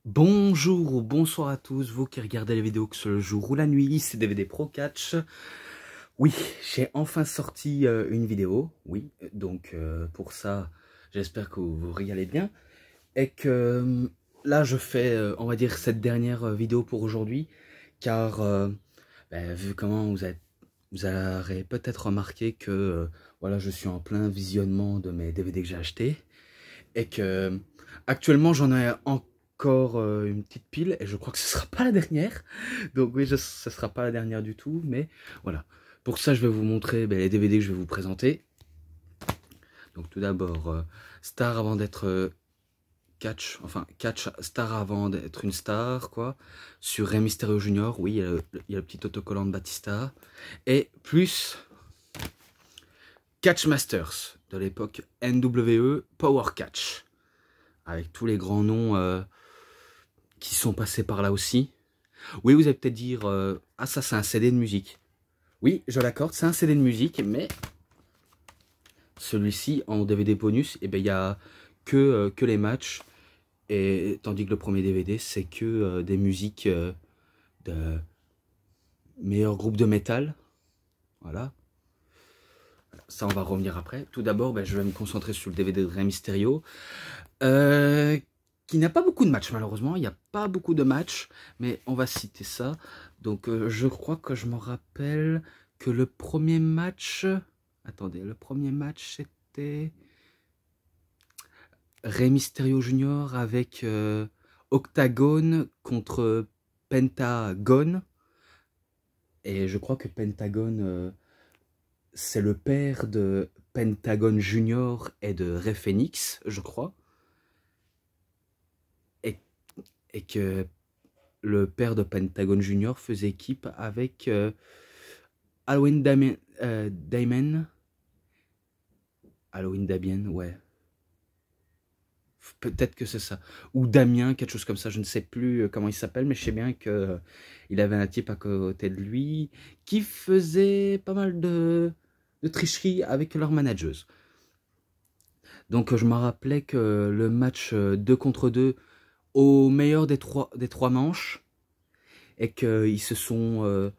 Bonjour ou bonsoir à tous, vous qui regardez les vidéos que ce le jour ou la nuit, c'est DVD Pro Catch. Oui, j'ai enfin sorti une vidéo, oui, donc pour ça, j'espère que vous regardez bien. Et que là, je fais, on va dire, cette dernière vidéo pour aujourd'hui, car vu comment vous aurez peut-être remarqué que voilà, je suis en plein visionnement de mes DVD que j'ai achetés. Et que actuellement j'en ai encore une petite pile et je crois que ce sera pas la dernière. Donc oui, ce sera pas la dernière du tout, mais voilà. Pour ça, je vais vous montrer les DVD que je vais vous présenter. Donc tout d'abord, Star avant d'être Catch, enfin Catch Star avant d'être une star, quoi. Sur Rey Mysterio Junior, oui, il y a le petit autocollant de Batista. Et plus Catch Masters de l'époque NWE Power Catch, avec tous les grands noms qui sont passés par là aussi. Oui, vous allez peut-être dire, ah ça c'est un CD de musique. Oui, je l'accorde, c'est un CD de musique, mais celui-ci en DVD bonus, eh ben, il n'y a que les matchs, et tandis que le premier DVD, c'est que des musiques de meilleurs groupes de métal. Voilà. Ça, on va revenir après. Tout d'abord, je vais me concentrer sur le DVD de Rey Mysterio. Qui n'a pas beaucoup de matchs, malheureusement. Il n'y a pas beaucoup de matchs, mais on va citer ça. Donc, je crois que je me rappelle que le premier match... Attendez, le premier match, c'était Rey Mysterio Junior avec Octagon contre Pentagon. Et je crois que Pentagon, c'est le père de Pentagon Junior et de Rey Fenix, je crois. Et que le père de Pentagon Junior faisait équipe avec Halloween Damien. Halloween Damien, ouais. Peut-être que c'est ça. Ou Damien, quelque chose comme ça. Je ne sais plus comment il s'appelle, mais je sais bien que il avait un type à côté de lui qui faisait pas mal de tricheries avec leur manageuse. Donc je me rappelais que le match 2 contre 2 au meilleur des trois manches, et qu'ils se sont,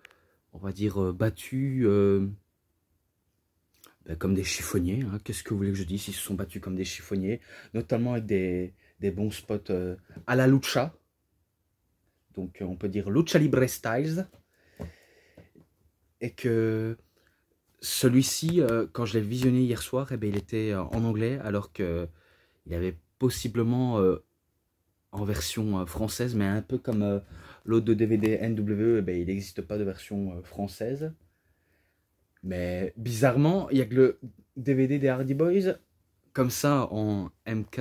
on va dire, battus comme des chiffonniers. Hein. Qu'est-ce que vous voulez que je dise? Ils se sont battus comme des chiffonniers, notamment avec des bons spots à la lucha. Donc on peut dire lucha libre styles. Et que celui-ci, quand je l'ai visionné hier soir, il était en anglais, alors qu'il avait possiblement en version française, mais un peu comme l'autre de DVD NWE, il n'existe pas de version française. Mais bizarrement, il n'y a que le DVD des Hardy Boys, comme ça, en MK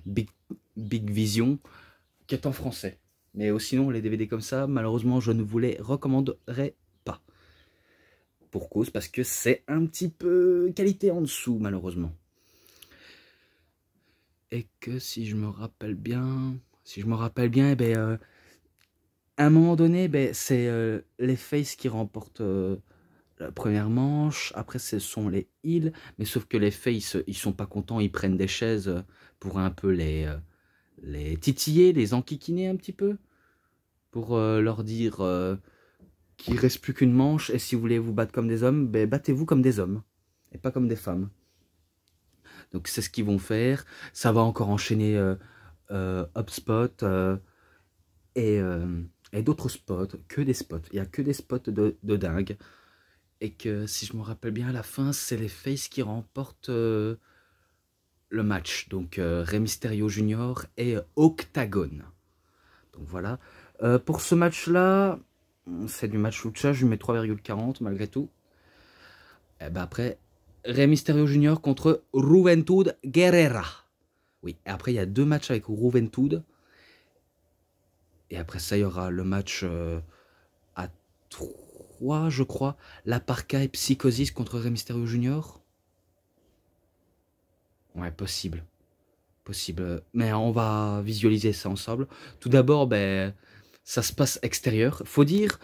Big Vision, qui est en français. Mais sinon, les DVD comme ça, malheureusement, je ne vous les recommanderais pas. Pour cause, parce que c'est un petit peu qualité en dessous, malheureusement. Et que si je me rappelle bien, à un moment donné, c'est les Faces qui remportent la première manche. Après, ce sont les Heels, mais sauf que les Faces, ils sont pas contents, ils prennent des chaises pour un peu les titiller, les enquiquiner un petit peu, pour leur dire qu'il reste plus qu'une manche, et si vous voulez vous battre comme des hommes, battez-vous comme des hommes, et pas comme des femmes. Donc c'est ce qu'ils vont faire. Ça va encore enchaîner HubSpot et d'autres spots, que des spots. Il n'y a que des spots de dingue. Et que si je me rappelle bien, à la fin, c'est les Faces qui remportent le match. Donc Rey Mysterio Junior et Octagon. Donc voilà. Pour ce match-là, c'est du match lucha, je lui mets 3,40 malgré tout. Et après, Rey Mysterio Junior contre Juventud Guerrera. Oui, et après il y a deux matchs avec Juventud. Et après ça, il y aura le match à 3, je crois. La Parka et Psychosis contre Rey Mysterio Junior. Ouais, possible. Possible. Mais on va visualiser ça ensemble. Tout d'abord, ça se passe extérieur. Faut dire,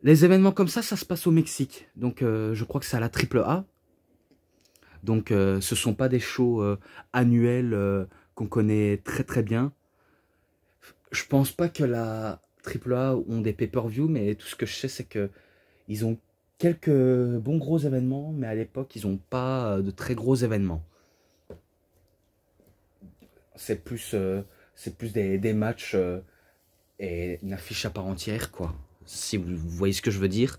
les événements comme ça se passe au Mexique. Donc, je crois que c'est à la AAA. Donc, ce sont pas des shows annuels qu'on connaît très très bien. Je pense pas que la AAA ont des pay-per-view, mais tout ce que je sais, c'est que ils ont quelques bons gros événements, mais à l'époque, ils n'ont pas de très gros événements. C'est plus des matchs et une affiche à part entière, quoi. Si vous voyez ce que je veux dire.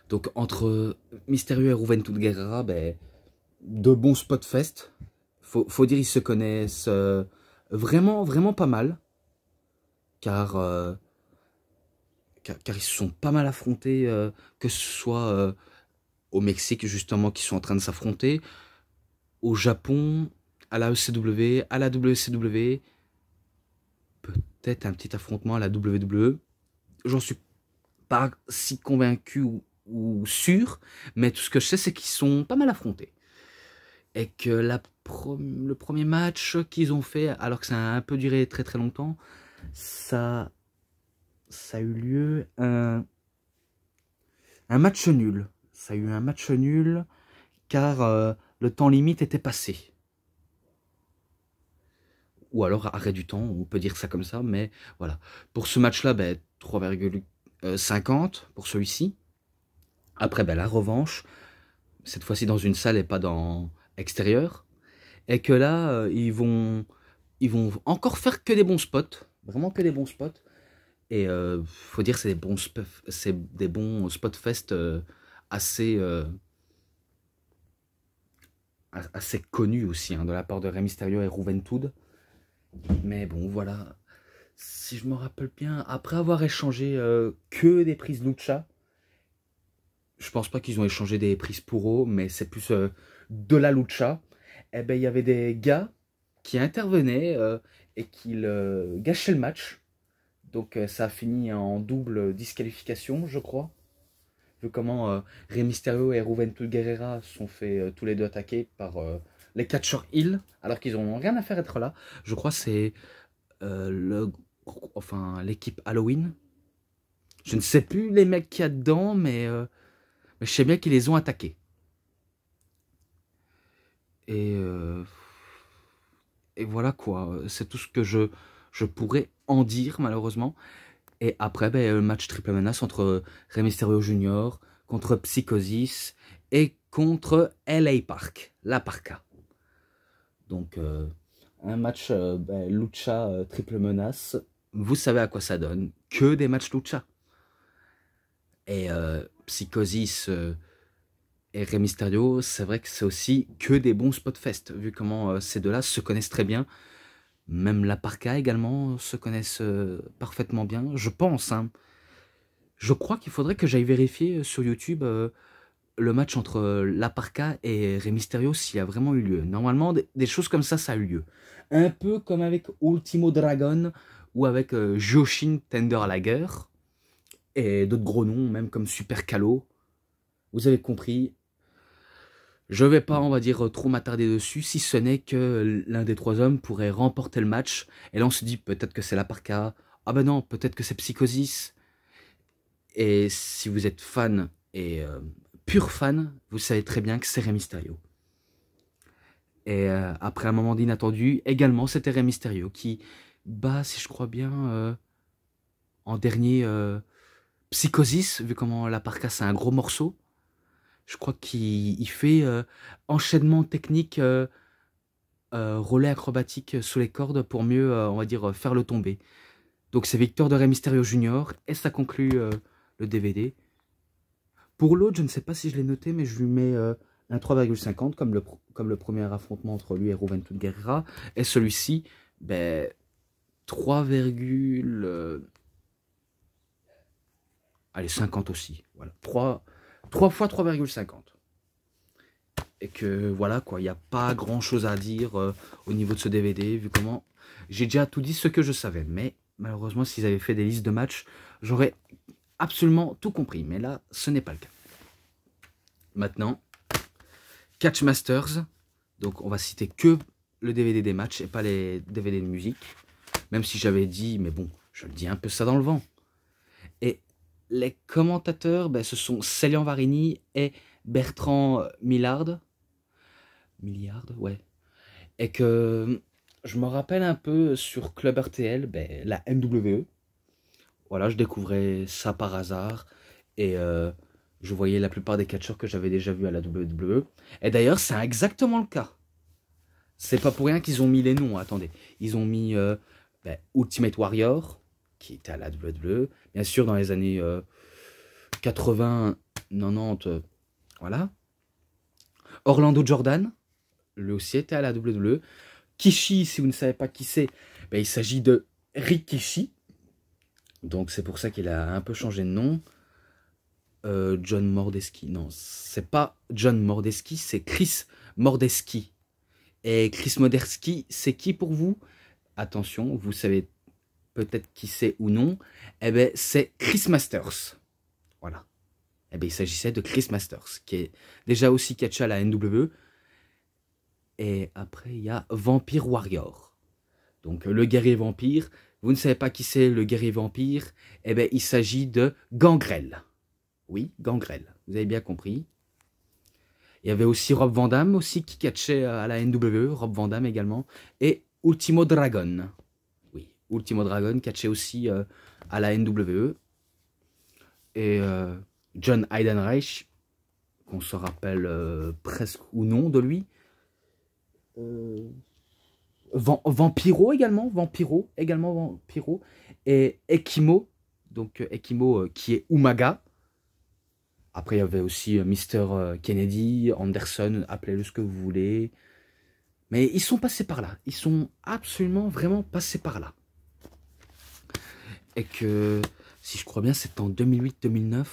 Donc, entre Mysterio et Juventud Guerrera, ben, de bons spot fest. Faut dire, ils se connaissent vraiment, vraiment pas mal. Car ils se sont pas mal affrontés, que ce soit au Mexique, justement, qui sont en train de s'affronter, au Japon, à la ECW, à la WCW, peut-être un petit affrontement à la WWE. J'en suis pas si convaincu ou sûr, mais tout ce que je sais, c'est qu'ils sont pas mal affrontés. Et que le premier match qu'ils ont fait, alors que ça a un peu duré très très longtemps, ça a eu lieu un match nul. Ça a eu un match nul car le temps limite était passé. Ou alors arrêt du temps, on peut dire ça comme ça, mais voilà. Pour ce match-là, ben, 3,50 pour celui-ci. Après, ben, la revanche, cette fois-ci dans une salle et pas dans extérieur. Et que là, ils vont encore faire que des bons spots. Vraiment que des bons spots. Et faut dire c'est des bons spot fest assez assez connus aussi, hein, de la part de Rey Mysterio et Juventud. Mais bon, voilà. Si je me rappelle bien, après avoir échangé que des prises lucha, je pense pas qu'ils ont échangé des prises puro, mais c'est plus de la lucha. Eh ben, il y avait des gars qui intervenaient et qui gâchaient le match. Donc ça a fini en double disqualification, je crois. Vu comment Rey Mysterio et Juventud Guerrera sont fait tous les deux attaquer par les catcheurs Hill, alors qu'ils n'ont rien à faire être là. Je crois que c'est l'équipe Halloween. Je ne sais plus les mecs qu'il y a dedans, mais je sais bien qu'ils les ont attaqués. Et voilà quoi, c'est tout ce que je pourrais en dire malheureusement. Et après, ben, le match triple menace entre Rey Mysterio Jr. contre Psychosis et contre LA Park, la Parka. Donc, un match ben, lucha triple menace. Vous savez à quoi ça donne. Que des matchs lucha. Et Psychosis et Rey Mysterio, c'est vrai que c'est aussi que des bons spot fest. Vu comment ces deux-là se connaissent très bien. Même la Parka également se connaissent parfaitement bien, je pense. Hein. Je crois qu'il faudrait que j'aille vérifier sur YouTube le match entre la Parka et Rey Mysterio s'il a vraiment eu lieu. Normalement, des choses comme ça a eu lieu. Un peu comme avec Ultimo Dragon ou avec Joshin Tender Lager et d'autres gros noms, même comme Super Calo. Vous avez compris. Je vais pas, on va dire, trop m'attarder dessus, si ce n'est que l'un des trois hommes pourrait remporter le match. Et là, on se dit peut-être que c'est la Parka. Ah ben non, peut-être que c'est Psychosis. Et si vous êtes fan et pur fan, vous savez très bien que c'est Rey Mysterio. Et après un moment d'inattendu, également, c'était Rey Mysterio qui bat, si je crois bien, en dernier Psychosis, vu comment la Parka c'est un gros morceau. Je crois qu'il fait enchaînement technique, relais acrobatique sous les cordes pour mieux, on va dire, faire le tomber. Donc c'est victoire de Rey Mysterio Jr. et ça conclut le DVD. Pour l'autre, je ne sais pas si je l'ai noté, mais je lui mets un 3,50 comme le premier affrontement entre lui et Juventud Guerrera. Et celui-ci, ben, 3, allez, 50 aussi. Voilà. 3 fois 3,50. Et que voilà quoi, il n'y a pas grand chose à dire au niveau de ce DVD, vu comment j'ai déjà tout dit ce que je savais. Mais malheureusement, s'ils avaient fait des listes de matchs, j'aurais absolument tout compris. Mais là, ce n'est pas le cas. Maintenant, Catch Masters. Donc on va citer que le DVD des matchs et pas les DVD de musique. Même si j'avais dit, mais bon, je le dis un peu ça dans le vent. Et les commentateurs, ben, ce sont Célian Varini et Bertrand Millard. Ouais. Et que je me rappelle un peu sur Club RTL, ben, la NWE. Voilà, je découvrais ça par hasard. Et je voyais la plupart des catcheurs que j'avais déjà vus à la WWE. Et d'ailleurs, c'est exactement le cas. C'est pas pour rien qu'ils ont mis les noms, attendez. Ils ont mis ben, Ultimate Warrior, qui était à la WWE. Bien sûr, dans les années 80, 90, voilà. Orlando Jordan, lui aussi était à la WWE. Kishi, si vous ne savez pas qui c'est, ben, il s'agit de Rikishi. Donc c'est pour ça qu'il a un peu changé de nom. John Mordeski, non, c'est pas John Mordeski, c'est Chris Mordeski. Et Chris Mordeski, c'est qui pour vous? Attention, vous savez peut-être qui c'est ou non. Eh ben, c'est Chris Masters. Voilà. Eh ben, il s'agissait de Chris Masters, qui est déjà aussi catché à la NWE. Et après, il y a Vampire Warrior. Donc, le guerrier vampire. Vous ne savez pas qui c'est le guerrier vampire? Eh bien, il s'agit de Gangrel. Oui, Gangrel. Vous avez bien compris. Il y avait aussi Rob Van Dam aussi qui catchait à la NWE. Rob Van Dam également. Et Ultimo Dragon. Oui, Ultimo Dragon catchait aussi à la NWE. Et John Heidenreich, qu'on se rappelle presque ou non de lui. Vampiro également, Vampiro. Et Ekimo, donc Ekimo qui est Umaga. Après, il y avait aussi Mr. Kennedy, Anderson, appelez-le ce que vous voulez. Mais ils sont passés par là. Ils sont absolument, vraiment passés par là. Et que, si je crois bien, c'est en 2008-2009.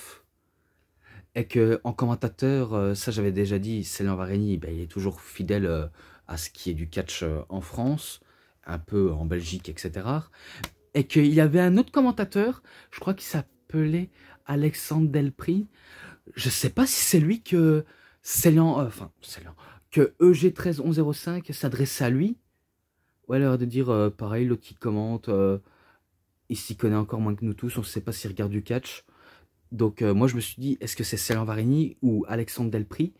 Et que, en commentateur, ça j'avais déjà dit, Céline Vareni, ben, il est toujours fidèle à ce qui est du catch en France, un peu en Belgique, etc. Et qu'il y avait un autre commentateur, je crois qu'il s'appelait Alexandre Delpry. Je sais pas si c'est lui que que EG13105 s'adressait à lui. Ou alors de dire pareil, l'autre qui commente, il s'y connaît encore moins que nous tous, on ne sait pas s'il regarde du catch. Donc moi je me suis dit, est-ce que c'est Céline Vareni ou Alexandre Delpry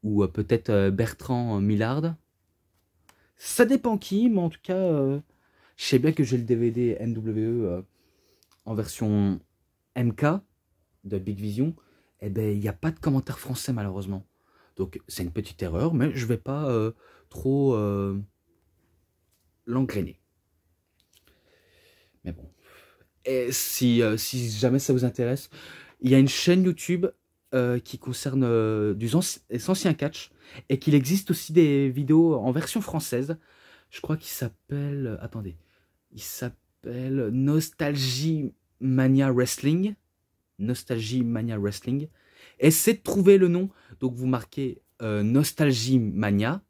ou peut-être Bertrand Millard? Ça dépend qui, mais en tout cas, je sais bien que j'ai le DVD NWE en version MK de Big Vision. Eh ben, il n'y a pas de commentaire français malheureusement. Donc c'est une petite erreur, mais je ne vais pas trop l'engrainer. Mais bon. Et si jamais ça vous intéresse, il y a une chaîne YouTube qui concerne des anciens catch et qu'il existe aussi des vidéos en version française. Je crois qu'il s'appelle... attendez. Il s'appelle Nostalgie Mania Wrestling. Nostalgie Mania Wrestling. Essayez de trouver le nom. Donc vous marquez Nostalgie Mania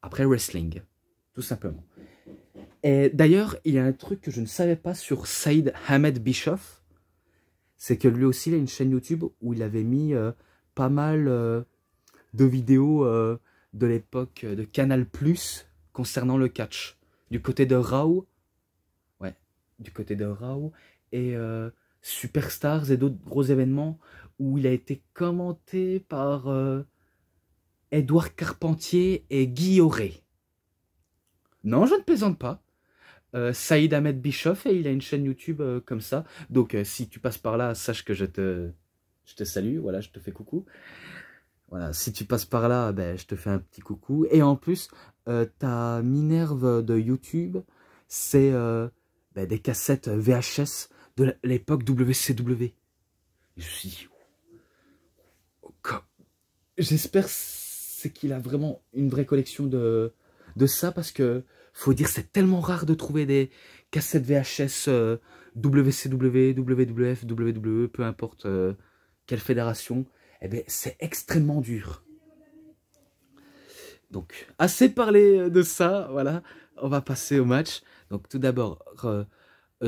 après Wrestling. Tout simplement. Et d'ailleurs, il y a un truc que je ne savais pas sur Saïd Ahmed Bischoff. C'est que lui aussi, il a une chaîne YouTube où il avait mis pas mal de vidéos de l'époque de Canal+ concernant le catch. Du côté de Raw. Ouais, du côté de Raw. Et Superstars et d'autres gros événements où il a été commenté par Édouard Carpentier et Guy Auré. Non, je ne plaisante pas. Saïd Ahmed Bischoff et il a une chaîne YouTube comme ça. Donc si tu passes par là, sache que je te salue, voilà, je te fais coucou. Voilà, si tu passes par là, ben, je te fais un petit coucou. Et en plus, ta Minerve de YouTube, c'est ben, des cassettes VHS de l'époque WCW. Je me suis dit, j'espère c'est qu'il a vraiment une vraie collection de ça parce que faut dire c'est tellement rare de trouver des cassettes VHS WCW, WWF, WWE, peu importe quelle fédération, eh ben c'est extrêmement dur. Donc assez parlé de ça, voilà, on va passer au match. Donc tout d'abord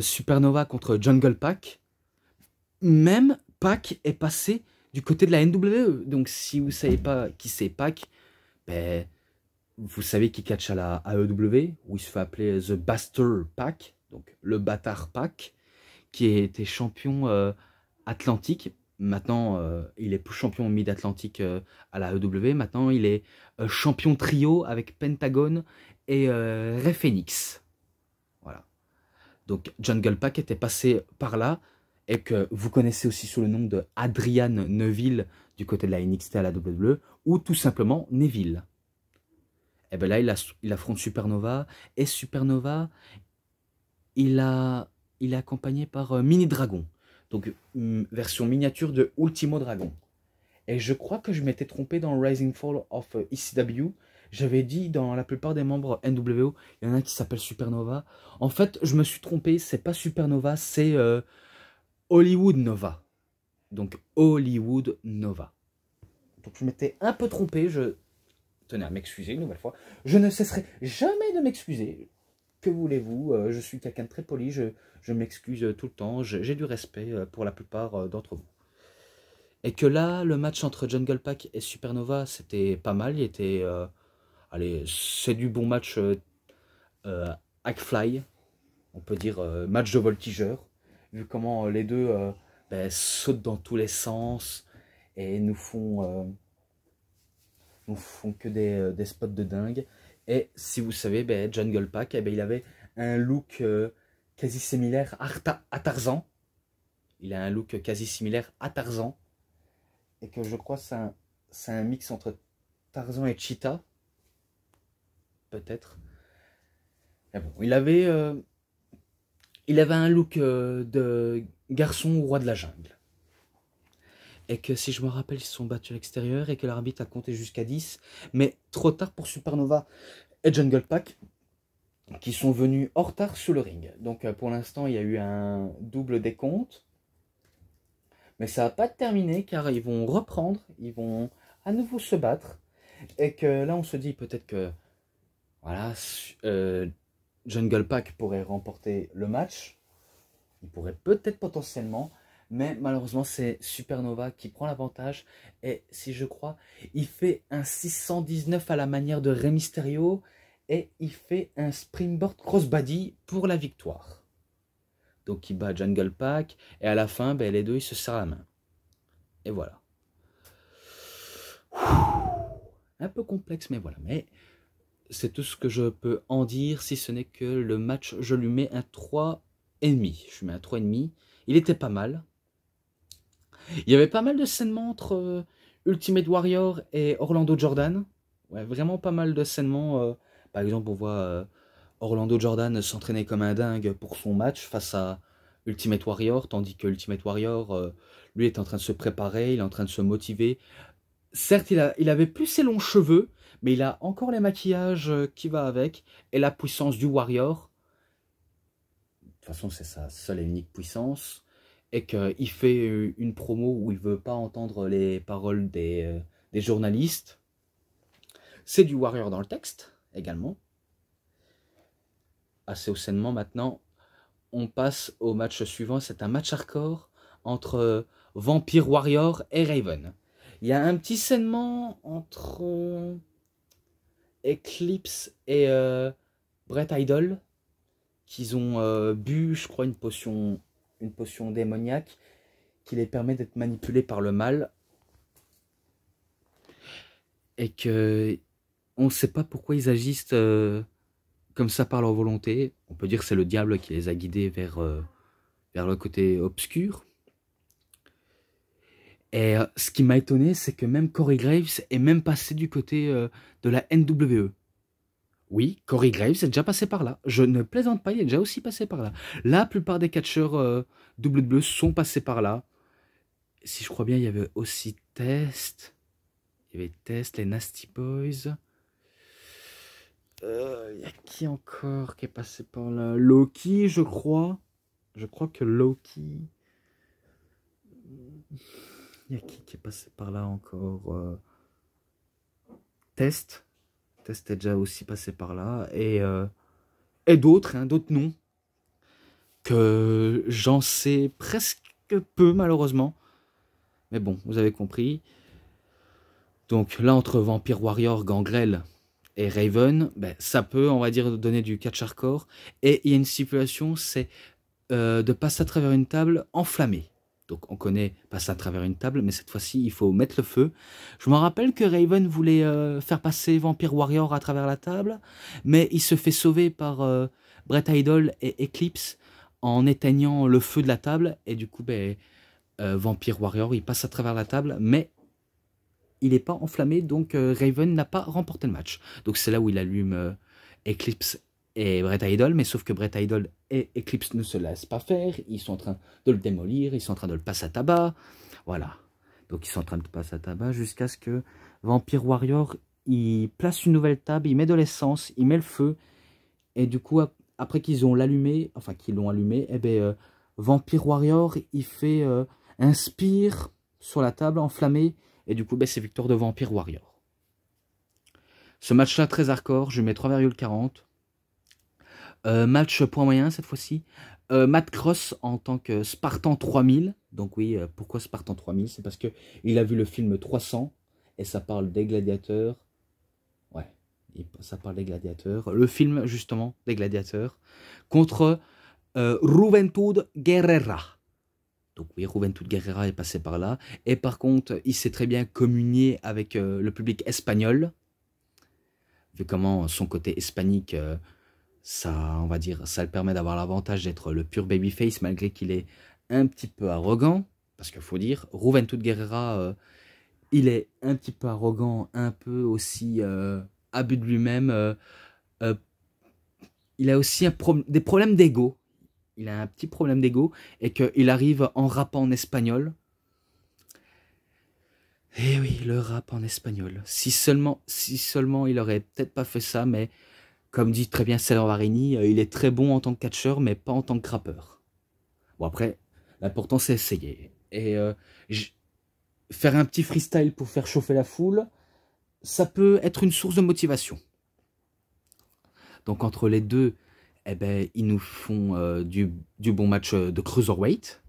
Supernova contre Jungle Pack. Même Pac est passé du côté de la NWE. Donc si vous ne savez pas qui c'est Pac, ben, vous savez qu'il catch à la AEW, où il se fait appeler The Bastard Pac, donc le bâtard Pac, qui était champion atlantique. Maintenant, il est plus champion mid-atlantique à la AEW. Maintenant, il est champion trio avec Pentagon et Rey Fénix. Voilà. Donc Jungle Pack était passé par là et que vous connaissez aussi sous le nom de Adrian Neville du côté de la NXT à la WWE ou tout simplement Neville. Et bien là, il affronte Supernova et Supernova, il est accompagné par Mini Dragon. Donc, version miniature de Ultimo Dragon. Et je crois que je m'étais trompé dans Rising Fall of ECW. J'avais dit dans la plupart des membres NWO, il y en a un qui s'appelle Supernova. En fait, je me suis trompé, c'est pas Supernova, c'est Hollywood Nova. Donc, Hollywood Nova. Donc, je m'étais un peu trompé, je tenais à m'excuser une nouvelle fois. Je ne cesserai jamais de m'excuser. Que voulez-vous, je suis quelqu'un de très poli, je m'excuse tout le temps, j'ai du respect pour la plupart d'entre vous. Et que là, le match entre Jungle Pack et Supernova, c'était pas mal, il était... allez, c'est du bon match Hackfly, on peut dire match de voltigeur, vu comment les deux sautent dans tous les sens et nous font que des spots de dingue. Et si vous savez, Jungle Pack, il avait un look quasi similaire à Tarzan. Il a un look quasi similaire à Tarzan. Et que je crois que c'est un mix entre Tarzan et Cheetah. Peut-être. Mais bon, il avait un look de garçon roi de la jungle. Et que si je me rappelle, ils se sont battus à l'extérieur et que l'arbitre a compté jusqu'à 10. Mais trop tard pour Supernova et Jungle Pack, qui sont venus en retard sur le ring. Donc pour l'instant, il y a eu un double décompte. Mais ça va pas terminé car ils vont reprendre, ils vont à nouveau se battre. Et que là, on se dit peut-être que voilà, Jungle Pack pourrait remporter le match. Il pourrait peut-être potentiellement... Mais malheureusement, c'est Supernova qui prend l'avantage. Et si je crois, il fait un 619 à la manière de Rey Mysterio. Et il fait un springboard crossbody pour la victoire. Donc il bat Jungle Pack. Et à la fin, les deux, ils se serrent la main. Et voilà. Un peu complexe, mais voilà. Mais c'est tout ce que je peux en dire. Si ce n'est que le match, je lui mets un 3,5. Je lui mets un 3,5. Il était pas mal. Il y avait pas mal de scènements entre Ultimate Warrior et Orlando Jordan. Ouais, vraiment pas mal de scènements. Par exemple, on voit Orlando Jordan s'entraîner comme un dingue pour son match face à Ultimate Warrior, tandis que Ultimate Warrior, lui, est en train de se préparer, il est en train de se motiver. Certes, il avait plus ses longs cheveux, mais il a encore les maquillages qui va avec, et la puissance du Warrior. De toute façon, c'est sa seule et unique puissance. Et qu'il fait une promo où il ne veut pas entendre les paroles des journalistes. C'est du Warrior dans le texte, également. Assez au sainement maintenant. On passe au match suivant. C'est un match hardcore entre Vampire Warrior et Raven. Il y a un petit sainement entre Eclipse et Bret Idol. Qu'ils ont bu, je crois, une potion démoniaque qui les permet d'être manipulés par le mal. Et que on ne sait pas pourquoi ils agissent comme ça par leur volonté. On peut dire que c'est le diable qui les a guidés vers le côté obscur. Et ce qui m'a étonné, c'est que même Corey Graves est même passé du côté de la NWE. Oui, Corey Graves est déjà passé par là. Je ne plaisante pas, il est déjà aussi passé par là. La plupart des catcheurs WWE sont passés par là. Si je crois bien, il y avait aussi Test. Il y avait Test, les Nasty Boys. Il y a qui encore qui est passé par là? Loki, je crois. Je crois que Loki... Il y a qui est passé par là encore? Test. Test est déjà aussi passé par là. Et d'autres, d'autres noms. Que j'en sais presque peu, malheureusement. Mais bon, vous avez compris. Donc là, entre Vampire Warrior, Gangrel et Raven, ça peut, on va dire, donner du catch hardcore. Et il y a une stipulation, c'est de passer à travers une table enflammée. Donc on connaît passer à travers une table, mais cette fois-ci, il faut mettre le feu. Je me rappelle que Raven voulait faire passer Vampire Warrior à travers la table, mais il se fait sauver par Bret Idol et Eclipse en éteignant le feu de la table. Et du coup, ben, Vampire Warrior, il passe à travers la table, mais il n'est pas enflammé, donc Raven n'a pas remporté le match. Donc c'est là où il allume Eclipse et Bret Idol, mais sauf que Bret Idol et Eclipse ne se laissent pas faire, ils sont en train de le démolir, ils sont en train de le passer à tabac, voilà. Donc ils sont en train de passer à tabac jusqu'à ce que Vampire Warrior, il place une nouvelle table, il met de l'essence, il met le feu, et du coup, après qu'ils ont l'allumé, enfin qu'ils l'ont allumé, eh ben, Vampire Warrior, il fait un spire sur la table enflammée, et du coup, ben, c'est victoire de Vampire Warrior. Ce match-là, très hardcore, je mets 3,40. Match point moyen cette fois-ci. Matt Cross en tant que Spartan 3000. Donc oui, pourquoi Spartan 3000? C'est parce que il a vu le film 300 et ça parle des gladiateurs. Ouais, ça parle des gladiateurs. Le film justement des gladiateurs contre Juventud Guerrera. Donc oui, Juventud Guerrera est passé par là. Et par contre, il sait très bien communier avec le public espagnol. Vu comment son côté hispanique... ça, on va dire, ça le permet d'avoir l'avantage d'être le pur babyface malgré qu'il est un petit peu arrogant. Parce qu'il faut dire, Juventud Guerrera, il est un petit peu arrogant, un peu aussi abus de lui-même. Il a aussi des problèmes d'ego. Il a un petit problème d'ego et qu'il arrive en rappant en espagnol. Eh oui, le rap en espagnol. Si seulement il aurait peut-être pas fait ça, mais... Comme dit très bien Céline Varini, il est très bon en tant que catcheur, mais pas en tant que rappeur. Bon après, l'important c'est essayer. Et faire un petit freestyle pour faire chauffer la foule, ça peut être une source de motivation. Donc entre les deux, eh ben, ils nous font du bon match de Cruiserweight.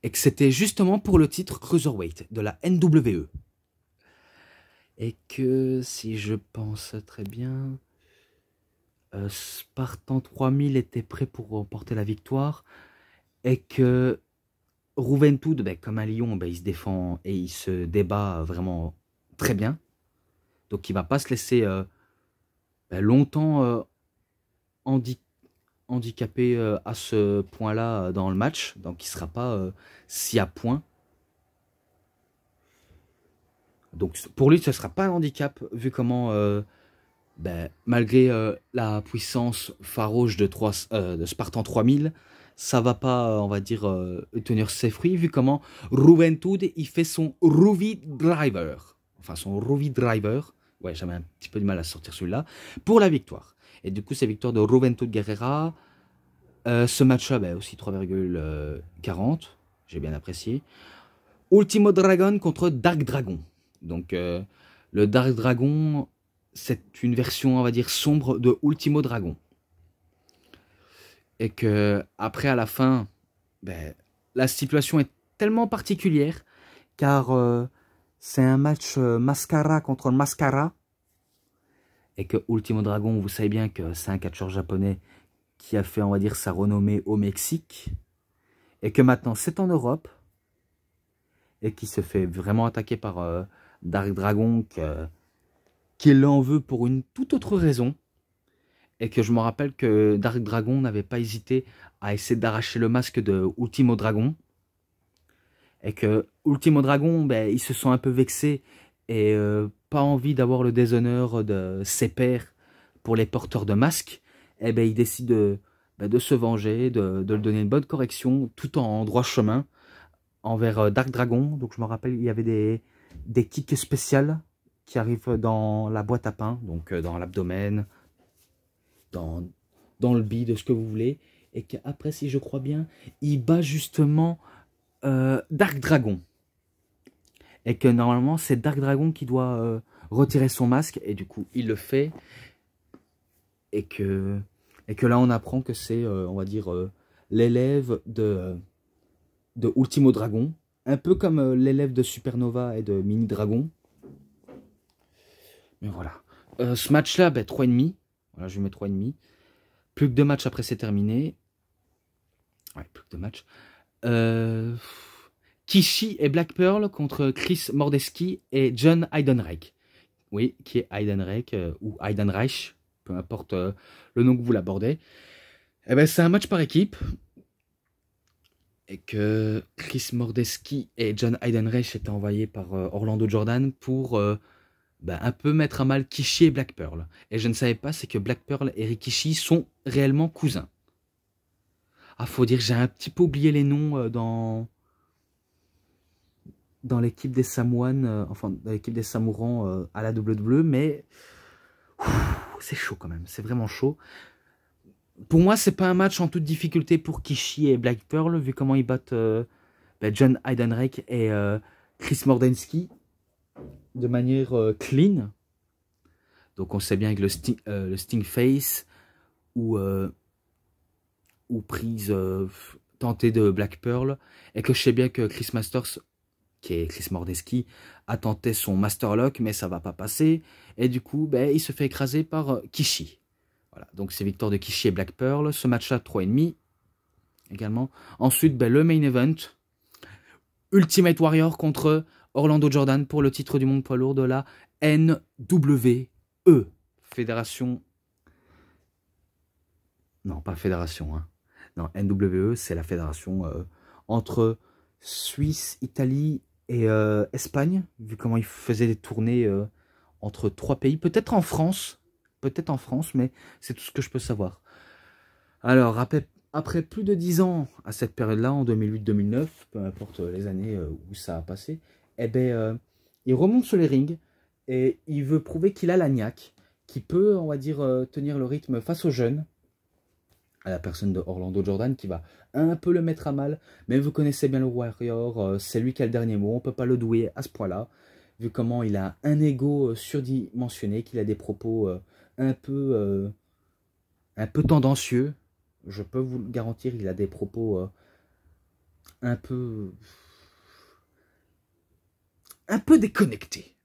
Et que c'était justement pour le titre Cruiserweight de la NWE. Et que si je pense très bien... Spartan 3000 était prêt pour remporter la victoire et que Juventud, ben, comme un lion, ben, il se défend et il se débat vraiment très bien. Donc il ne va pas se laisser ben, longtemps handicapé à ce point-là dans le match. Donc il ne sera pas si à point. Donc pour lui, ce ne sera pas un handicap vu comment... ben, malgré la puissance farouche de Spartan 3000, ça va pas, on va dire, tenir ses fruits, vu comment Juventud, il fait son Ruby Driver. Enfin, son Ruby Driver. Ouais, j'avais un petit peu de mal à sortir celui-là. Pour la victoire. Et du coup, c'est victoire de Juventud Guerrera. Ce match-là, ben, aussi 3,40. J'ai bien apprécié. Ultimo Dragon contre Dark Dragon. Donc, le Dark Dragon... c'est une version, on va dire, sombre de Ultimo Dragon. Et que après, à la fin, ben, la situation est tellement particulière, car c'est un match Mascara contre Mascara. Et que Ultimo Dragon, vous savez bien que c'est un catcheur japonais qui a fait, on va dire, sa renommée au Mexique. Et que maintenant, c'est en Europe. Et qui se fait vraiment attaquer par Dark Dragon, qui l'en veut pour une toute autre raison, et que je me rappelle que Dark Dragon n'avait pas hésité à essayer d'arracher le masque de Ultimo Dragon, et que Ultimo Dragon, ben, ils se sont un peu vexés, et pas envie d'avoir le déshonneur de ses pairs pour les porteurs de masques, et ben, ils décident de se venger, de le donner une bonne correction, tout en droit chemin, envers Dark Dragon. Donc je me rappelle, il y avait des kicks spéciales qui arrive dans la boîte à pain, donc dans l'abdomen, dans le bide, ce que vous voulez, et qu'après, si je crois bien, il bat justement Dark Dragon. Et que normalement, c'est Dark Dragon qui doit retirer son masque, et du coup, il le fait, et que là, on apprend que c'est, on va dire, l'élève de Ultimo Dragon, un peu comme l'élève de Supernova et de Mini Dragon. Mais voilà. Ce match-là, ben, 3,5. Voilà, je mets 3,5. Plus que 2 matchs après, c'est terminé. Ouais, plus que 2 matchs. Kishi et Black Pearl contre Chris Mordeski et John Heidenreich. Oui, qui est Heidenreich ou Heidenreich, peu importe le nom que vous l'abordez. Eh ben, c'est un match par équipe. Et que Chris Mordeski et John Heidenreich étaient envoyés par Orlando Jordan pour un peu mettre à mal Kishi et Black Pearl. Et je ne savais pas, c'est que Black Pearl et Rikishi sont réellement cousins. Ah, faut dire, j'ai un petit peu oublié les noms dans l'équipe des Samoans, enfin, dans l'équipe des Samourans à la WWE, mais c'est chaud quand même, c'est vraiment chaud. Pour moi, c'est pas un match en toute difficulté pour Kishi et Black Pearl, vu comment ils battent John Heidenreich et Chris Mordeski de manière clean. Donc on sait bien que le Sting Face ou prise tentée de Black Pearl, et que je sais bien que Chris Masters, qui est Chris Mordeski, a tenté son Master Lock, mais ça va pas passer, et du coup il se fait écraser par Kishi. Voilà, donc c'est victoire de Kishi et Black Pearl. Ce match-là, 3,5 également. Ensuite, le main event. Ultimate Warrior contre Orlando Jordan pour le titre du monde poids lourd de la NWE. Fédération... Non, pas fédération. Hein. Non, NWE, c'est la fédération entre Suisse, Italie et Espagne. Vu comment ils faisaient des tournées entre 3 pays. Peut-être en France, mais c'est tout ce que je peux savoir. Alors, après plus de 10 ans à cette période-là, en 2008-2009, peu importe les années où ça a passé, il remonte sur les rings et il veut prouver qu'il a la niaque, qu'il peut, on va dire, tenir le rythme face aux jeunes, à la personne de Orlando Jordan qui va un peu le mettre à mal, mais vous connaissez bien le Warrior, c'est lui qui a le dernier mot, on ne peut pas le douiller à ce point-là, vu comment il a un ego surdimensionné, qu'il a des propos un peu tendancieux. Je peux vous le garantir, il a des propos un peu déconnectés.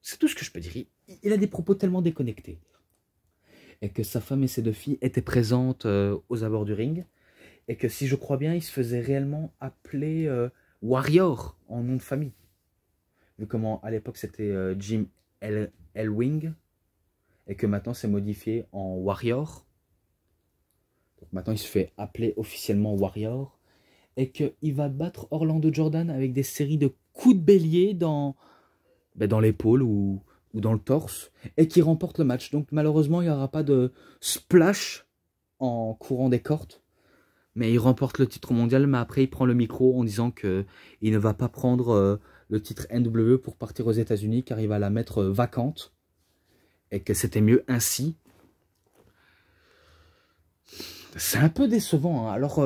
C'est tout ce que je peux dire. Il a des propos tellement déconnectés. Et que sa femme et ses 2 filles étaient présentes aux abords du ring. Et que si je crois bien, il se faisait réellement appeler Warrior en nom de famille. Vu comment à l'époque c'était Jim Elwing. Et que maintenant c'est modifié en Warrior. Donc maintenant, il se fait appeler officiellement Warrior. Et qu'il va battre Orlando Jordan avec des séries de coups de bélier dans l'épaule ou dans le torse. Et qui remporte le match. Donc malheureusement, il n'y aura pas de splash en courant des cordes. Mais il remporte le titre mondial. Mais après, il prend le micro en disant qu'il ne va pas prendre le titre NWE pour partir aux États-Unis. Car il va la mettre vacante. Et que c'était mieux ainsi. C'est un peu décevant. Hein. Alors,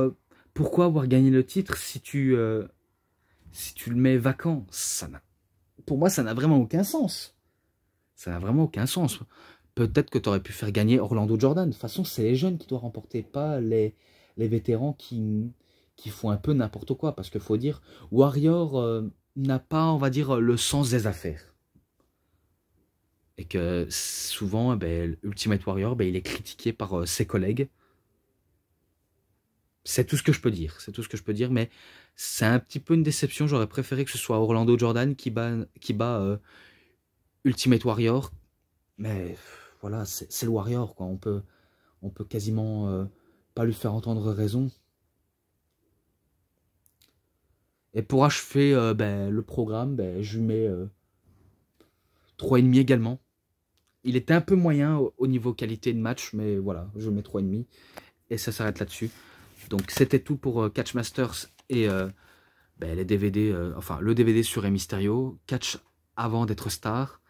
pourquoi avoir gagné le titre si tu le mets vacant? Pour moi, ça n'a vraiment aucun sens. Ça n'a vraiment aucun sens. Peut-être que tu aurais pu faire gagner Orlando Jordan. De toute façon, c'est les jeunes qui doivent remporter, pas les vétérans qui font un peu n'importe quoi. Parce qu'il faut dire, Warrior n'a pas, on va dire, le sens des affaires. Et que souvent, Ultimate Warrior, il est critiqué par ses collègues. C'est tout ce que je peux dire. C'est tout ce que je peux dire, mais c'est un petit peu une déception. J'aurais préféré que ce soit Orlando Jordan qui bat Ultimate Warrior. Mais voilà, c'est le Warrior, quoi. On peut quasiment pas lui faire entendre raison. Et pour achever le programme, je lui mets 3,5 également. Il était un peu moyen au niveau qualité de match, mais voilà, je mets 3,5. Et ça s'arrête là-dessus. Donc c'était tout pour Catch Masters et les DVD, enfin le DVD sur Rey Mysterio, Catch avant d'être star.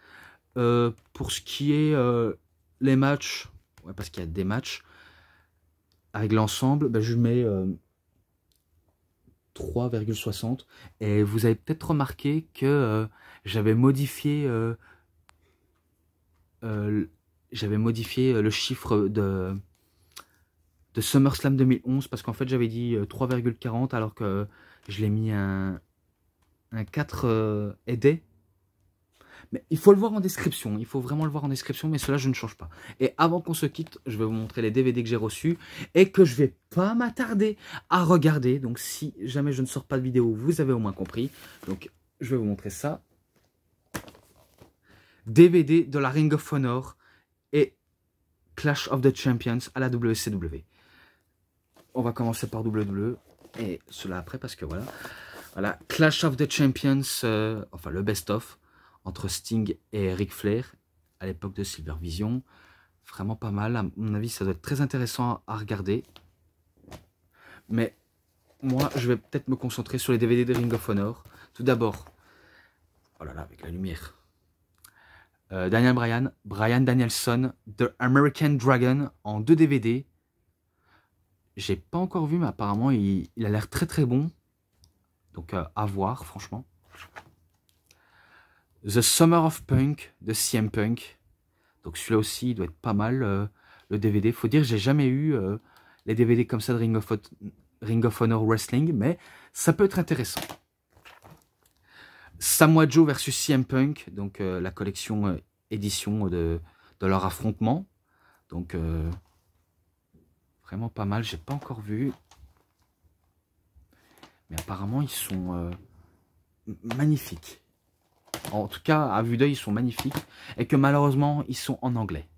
Pour ce qui est les matchs, ouais, parce qu'il y a des matchs, avec l'ensemble, je mets 3,60. Et vous avez peut-être remarqué que j'avais modifié le chiffre de SummerSlam 2011 parce qu'en fait j'avais dit 3,40 alors que je l'ai mis un 4 aidé. Mais il faut le voir en description, il faut vraiment le voir en description, mais cela je ne change pas. Et avant qu'on se quitte, je vais vous montrer les DVD que j'ai reçus et que je vais pas m'attarder à regarder. Donc si jamais je ne sors pas de vidéo, vous avez au moins compris. Donc je vais vous montrer ça. DVD de la Ring of Honor et Clash of the Champions à la WCW. On va commencer par WWE et cela après parce que voilà. Voilà, Clash of the Champions, enfin le best-of entre Sting et Ric Flair à l'époque de Silver Vision. Vraiment pas mal, à mon avis ça doit être très intéressant à regarder. Mais moi je vais peut-être me concentrer sur les DVD de Ring of Honor. Tout d'abord, oh là là avec la lumière. Daniel Bryan, Bryan Danielson, The American Dragon en 2 DVD. J'ai pas encore vu mais apparemment il a l'air très très bon. Donc à voir franchement. The Summer of Punk de CM Punk. Donc celui-là aussi il doit être pas mal le DVD. Faut dire j'ai jamais eu les DVD comme ça de Ring of Honor Wrestling, mais ça peut être intéressant. Samoa Joe versus CM Punk, donc la collection édition de leur affrontement. Donc vraiment pas mal, j'ai pas encore vu. Mais apparemment ils sont magnifiques. En tout cas, à vue d'œil, ils sont magnifiques. Et que malheureusement, ils sont en anglais.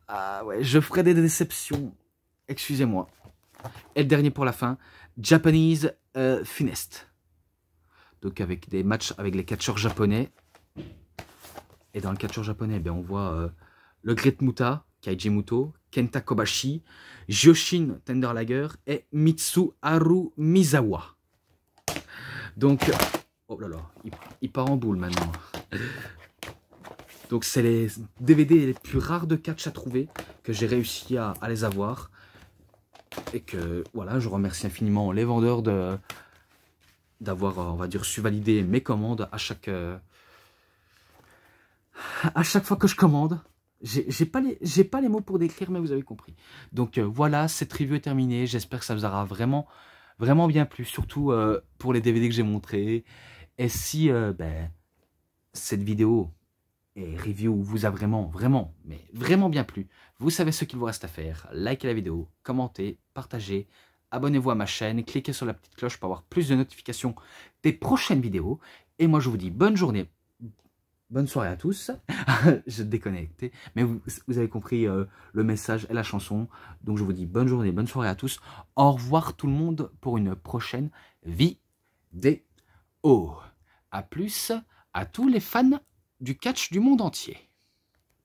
Ah ouais, je ferai des déceptions. Excusez-moi. Et le dernier pour la fin. Japanese Finest. Donc avec des matchs avec les catcheurs japonais. Et dans le catcheur japonais, ben, on voit le Great Muta, Keiji Muto, Kenta Kobashi, Joshin Tenderlager et Mitsuharu Misawa. Donc... oh là là, il part en boule maintenant. Donc c'est les DVD les plus rares de catch à trouver que j'ai réussi à les avoir. Et que voilà, je remercie infiniment les vendeurs d'avoir, on va dire, su valider mes commandes à chaque fois que je commande. J'ai pas les mots pour décrire, mais vous avez compris. Donc voilà, cette review est terminée. J'espère que ça vous aura vraiment bien plu, surtout pour les DVD que j'ai montrés. Et si cette vidéo et review vous a vraiment bien plu, vous savez ce qu'il vous reste à faire. Likez la vidéo, commentez, partagez, abonnez-vous à ma chaîne, cliquez sur la petite cloche pour avoir plus de notifications des prochaines vidéos. Et moi je vous dis bonne journée, bonne soirée à tous. Je déconnecté, mais vous avez compris le message et la chanson. Donc je vous dis bonne journée, bonne soirée à tous. Au revoir tout le monde pour une prochaine vidéo. A plus à tous les fans du catch du monde entier.